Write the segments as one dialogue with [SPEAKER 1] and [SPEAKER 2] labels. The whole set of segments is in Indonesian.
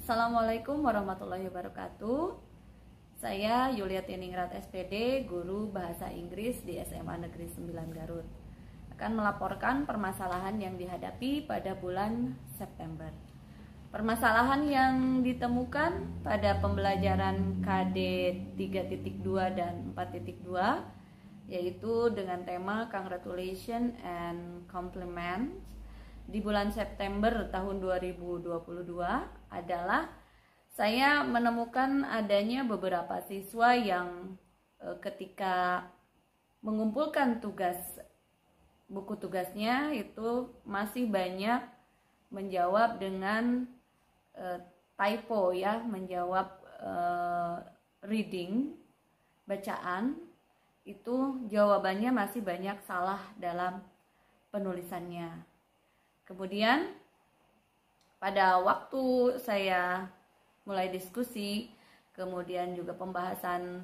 [SPEAKER 1] Assalamualaikum warahmatullahi wabarakatuh. Saya Yuliati Ningrat SPD, guru bahasa Inggris di SMA Negeri 9 Garut, akan melaporkan permasalahan yang dihadapi pada bulan September. Permasalahan yang ditemukan pada pembelajaran KD 3.2 dan 4.2 yaitu dengan tema Congratulations and Compliments di bulan September tahun 2022 adalah saya menemukan adanya beberapa siswa yang ketika mengumpulkan buku tugasnya itu masih banyak menjawab dengan typo ya, menjawab reading, bacaan, itu jawabannya masih banyak salah dalam penulisannya. Kemudian pada waktu saya mulai diskusi, kemudian juga pembahasan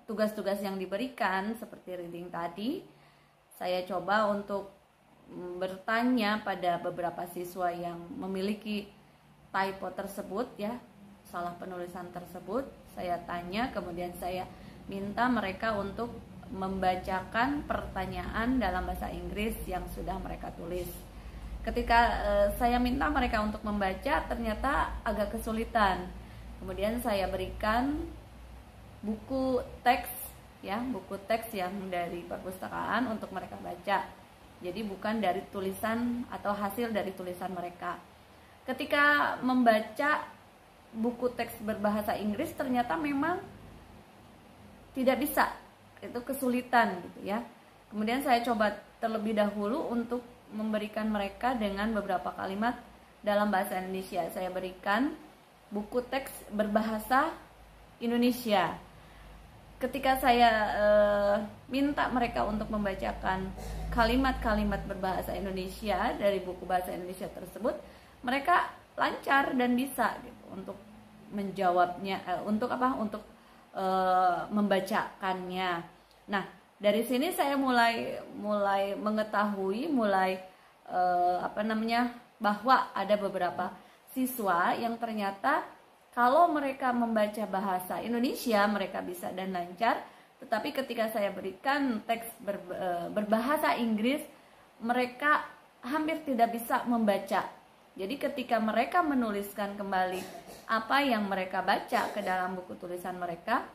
[SPEAKER 1] tugas-tugas yang diberikan seperti reading tadi, saya coba untuk bertanya pada beberapa siswa yang memiliki typo tersebut ya, salah penulisan tersebut. Saya tanya, kemudian saya minta mereka untuk membacakan pertanyaan dalam bahasa Inggris yang sudah mereka tulis. Ketika saya minta mereka untuk membaca, ternyata agak kesulitan. Kemudian saya berikan buku teks ya, buku teks yang dari perpustakaan untuk mereka baca. Jadi bukan dari tulisan atau hasil dari tulisan mereka. Ketika membaca buku teks berbahasa Inggris, ternyata memang tidak bisa, itu kesulitan gitu ya. Kemudian saya coba terlebih dahulu untuk memberikan mereka dengan beberapa kalimat dalam bahasa Indonesia. Saya berikan buku teks berbahasa Indonesia. Ketika saya minta mereka untuk membacakan kalimat-kalimat berbahasa Indonesia dari buku bahasa Indonesia tersebut, mereka lancar dan bisa gitu untuk menjawabnya, untuk membacakannya. Nah, dari sini saya mulai mengetahui bahwa ada beberapa siswa yang ternyata kalau mereka membaca bahasa Indonesia mereka bisa dan lancar, tetapi ketika saya berikan teks berbahasa Inggris mereka hampir tidak bisa membaca. Jadi ketika mereka menuliskan kembali apa yang mereka baca ke dalam buku tulisan mereka,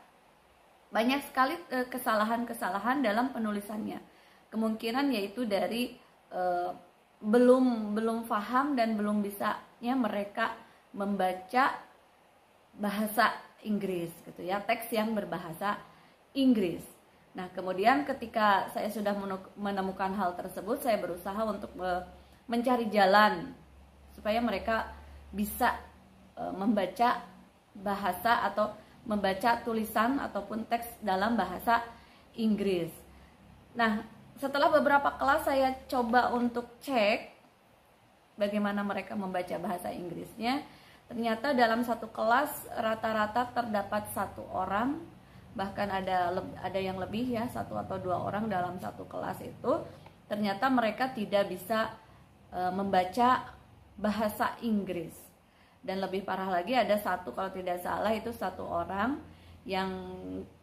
[SPEAKER 1] banyak sekali kesalahan-kesalahan dalam penulisannya. Kemungkinan yaitu dari belum paham dan belum bisanya mereka membaca bahasa Inggris gitu ya, teks yang berbahasa Inggris. Nah, kemudian ketika saya sudah menemukan hal tersebut, saya berusaha untuk mencari jalan supaya mereka bisa membaca bahasa atau membaca tulisan ataupun teks dalam bahasa Inggris. Nah, setelah beberapa kelas saya coba untuk cek bagaimana mereka membaca bahasa Inggrisnya. Ternyata dalam satu kelas rata-rata terdapat satu orang, bahkan ada yang lebih ya, 1 atau 2 orang dalam satu kelas itu. Ternyata mereka tidak bisa membaca bahasa Inggris. Dan lebih parah lagi ada satu, kalau tidak salah itu 1 orang yang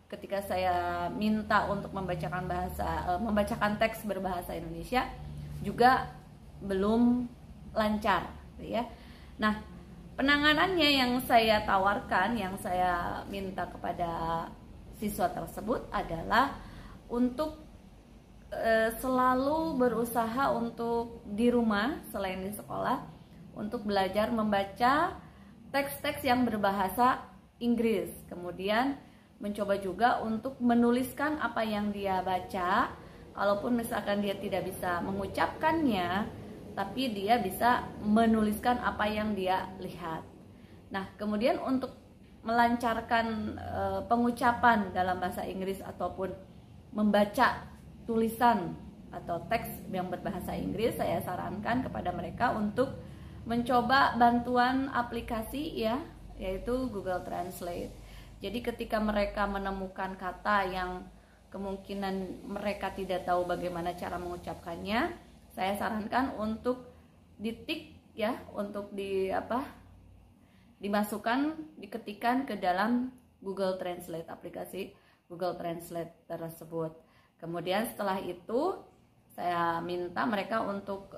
[SPEAKER 1] ketika saya minta untuk membacakan teks berbahasa Indonesia juga belum lancar gitu ya. Nah, penanganannya yang saya tawarkan, yang saya minta kepada siswa tersebut adalah untuk selalu berusaha untuk di rumah selain di sekolah untuk belajar membaca teks-teks yang berbahasa Inggris. Kemudian mencoba juga untuk menuliskan apa yang dia baca. Kalaupun misalkan dia tidak bisa mengucapkannya, tapi dia bisa menuliskan apa yang dia lihat. Nah, kemudian untuk melancarkan pengucapan dalam bahasa Inggris ataupun membaca tulisan atau teks yang berbahasa Inggris, saya sarankan kepada mereka untuk mencoba bantuan aplikasi ya, yaitu Google Translate. Jadi ketika mereka menemukan kata yang kemungkinan mereka tidak tahu bagaimana cara mengucapkannya, saya sarankan untuk ditik ya, untuk dimasukkan, diketikkan ke dalam Google Translate, aplikasi Google Translate tersebut. Kemudian setelah itu saya minta mereka untuk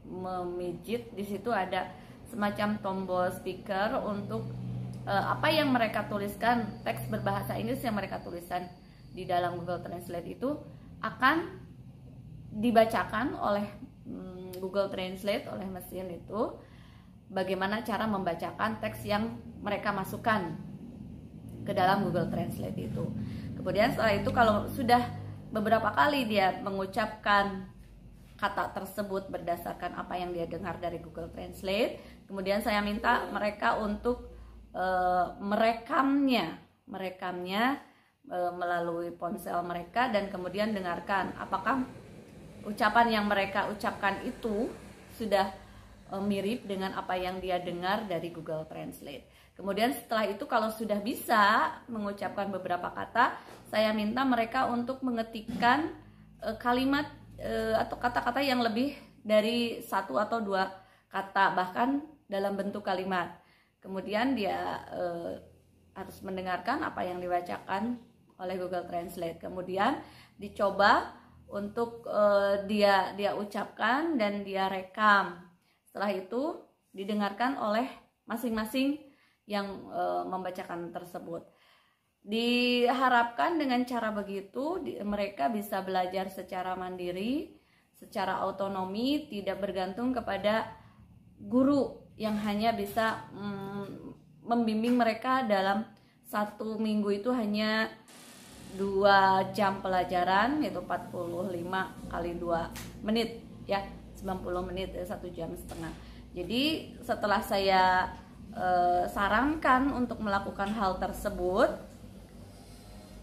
[SPEAKER 1] memijit. Di situ ada semacam tombol speaker untuk apa yang mereka tuliskan, teks berbahasa Inggris yang mereka tuliskan di dalam Google Translate itu akan dibacakan oleh Google Translate, oleh mesin itu, bagaimana cara membacakan teks yang mereka masukkan ke dalam Google Translate itu. Kemudian setelah itu kalau sudah beberapa kali dia mengucapkan kata tersebut berdasarkan apa yang dia dengar dari Google Translate, kemudian saya minta mereka untuk merekamnya melalui ponsel mereka, dan kemudian dengarkan apakah ucapan yang mereka ucapkan itu sudah mirip dengan apa yang dia dengar dari Google Translate. Kemudian setelah itu kalau sudah bisa mengucapkan beberapa kata, saya minta mereka untuk mengetikkan kalimat atau kata-kata yang lebih dari 1 atau 2 kata, bahkan dalam bentuk kalimat. Kemudian dia harus mendengarkan apa yang dibacakan oleh Google Translate. Kemudian dicoba untuk dia ucapkan dan dia rekam. Setelah itu didengarkan oleh masing-masing yang membacakan tersebut. Diharapkan dengan cara begitu mereka bisa belajar secara mandiri, secara otonomi, tidak bergantung kepada guru yang hanya bisa membimbing mereka dalam 1 minggu itu hanya 2 jam pelajaran, yaitu 45 kali 2 menit ya, 90 menit, 1 jam setengah. Jadi setelah saya sarankan untuk melakukan hal tersebut,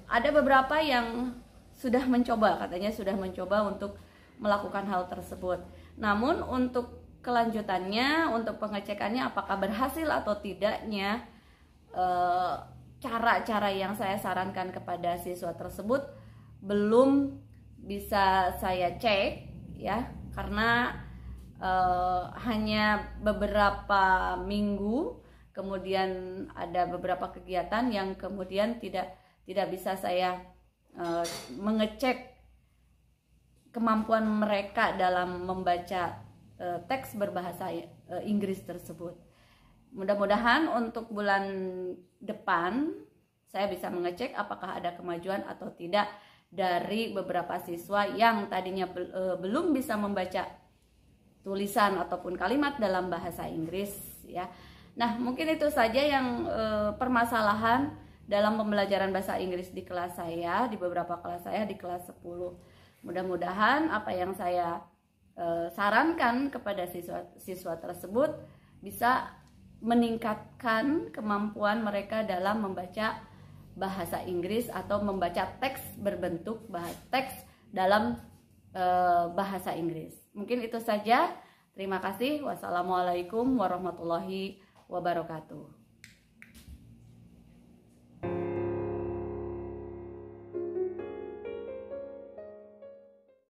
[SPEAKER 1] ada beberapa yang sudah mencoba, katanya sudah mencoba untuk melakukan hal tersebut. Namun untuk kelanjutannya, untuk pengecekannya apakah berhasil atau tidaknya, cara-cara yang saya sarankan kepada siswa tersebut belum bisa saya cek ya, karena hanya beberapa minggu, kemudian ada beberapa kegiatan yang kemudian tidak bisa saya mengecek kemampuan mereka dalam membaca teks berbahasa Inggris tersebut. Mudah-mudahan untuk bulan depan saya bisa mengecek apakah ada kemajuan atau tidak dari beberapa siswa yang tadinya belum bisa membaca tulisan ataupun kalimat dalam bahasa Inggris ya. Nah, mungkin itu saja yang permasalahan dalam pembelajaran bahasa Inggris di kelas saya, di beberapa kelas saya di kelas 10. Mudah-mudahan apa yang saya sarankan kepada siswa tersebut bisa meningkatkan kemampuan mereka dalam membaca bahasa Inggris atau membaca teks berbentuk teks dalam bahasa Inggris. Mungkin itu saja. Terima kasih. Wassalamualaikum warahmatullahi wabarakatuh.